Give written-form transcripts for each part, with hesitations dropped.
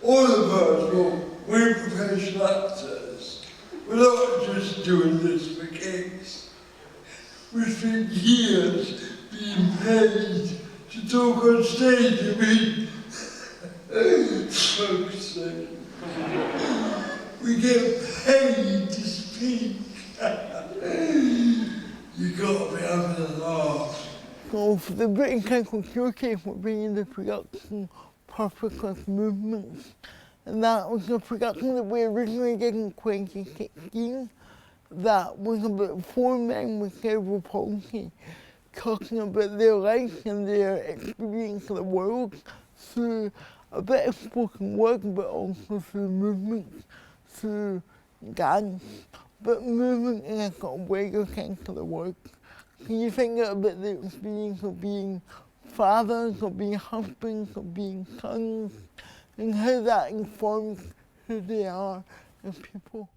all of us, we're professional actors. We're not just doing this for gigs. We spent years being paid to talk on stage. I mean, fuck's sake. We get paid to speak. You gotta be having a laugh. So for the British Clinical Showcase, we're bringing the production Purpose Movements. And that was a production that we originally did in 2016. That was about 4 men with cerebral palsy talking about their life and their experience of the world through a bit of spoken word, but also through movement, through dance, but movement in a sort of wider sense of the word. Can you think about the experience of being fathers, of being husbands, of being sons, and how that informs who they are as people?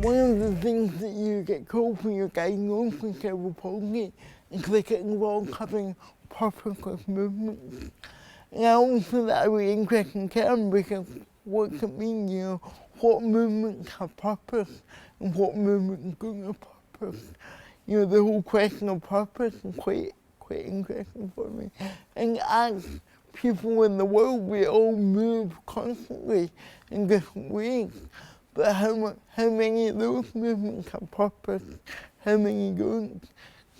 One of the things that you get called when you're diagnosed with cerebral palsy is that it involves having purposeless movements. And I always feel that a really interesting term because what does it mean, you know, what movements have purpose and what movements don't have purpose. You know, the whole question of purpose is quite interesting for me. And as people in the world, we all move constantly in different ways. But how many of those movements have purpose, how many don't?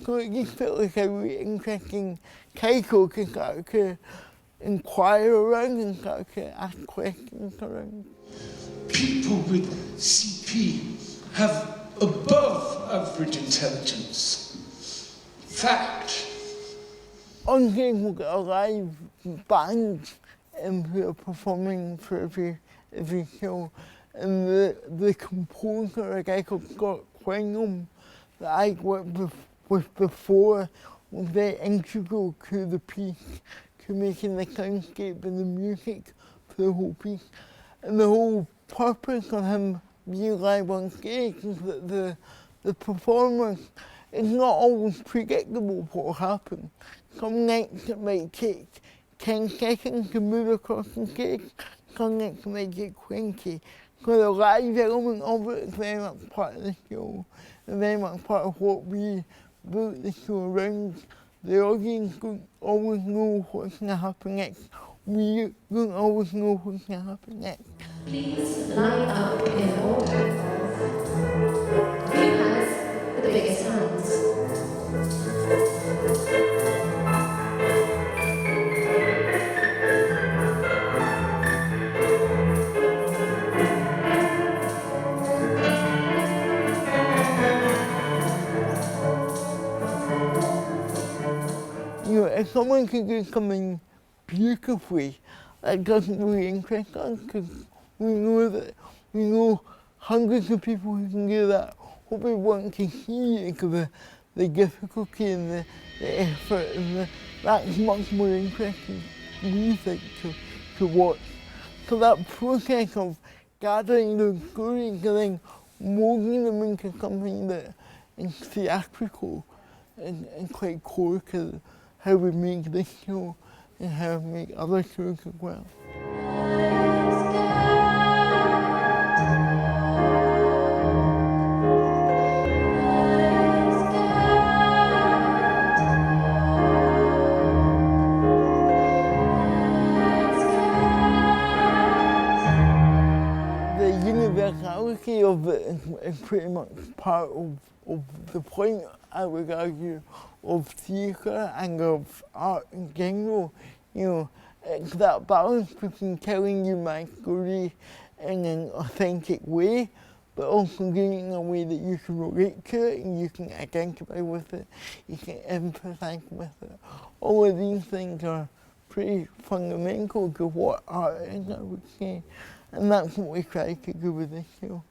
So it just felt like a really interesting cycle to start to inquire around and start to ask questions around. People with CP have above average intelligence. Fact. On stage we've got a live band who are performing for every show. And the composer, a guy called Scott Quingham, that I worked with before, was very integral to the piece, to making the soundscape and the music for the whole piece. And the whole purpose of him being live on stage is that the performance is not always predictable what will happen. Some nights it might take 10 seconds to move across the stage, some nights it might take 20. So the live element of it is very much part of the show, and very much part of what we built the show around. The audience don't always know what's going to happen next. We don't always know what's going to happen next. Please line up in order. Who has the biggest hands? You know, if someone can do something beautifully, that doesn't really interest us because we know hundreds of people who can do that. What we want to see is the difficulty and the effort, and that's much more interesting, we think, to watch. So that process of gathering those stories and then molding them into something that is theatrical and quite core to how we make this show and how we make other shows as well. The universality of it is pretty much part of the point, I would argue, of theatre and of art in general. You know, it's that balance between telling you my story in an authentic way, but also doing it in a way that you can relate to it and you can identify with it, you can empathise with it. All of these things are pretty fundamental to what art is, I would say, and that's what we try to do with this show.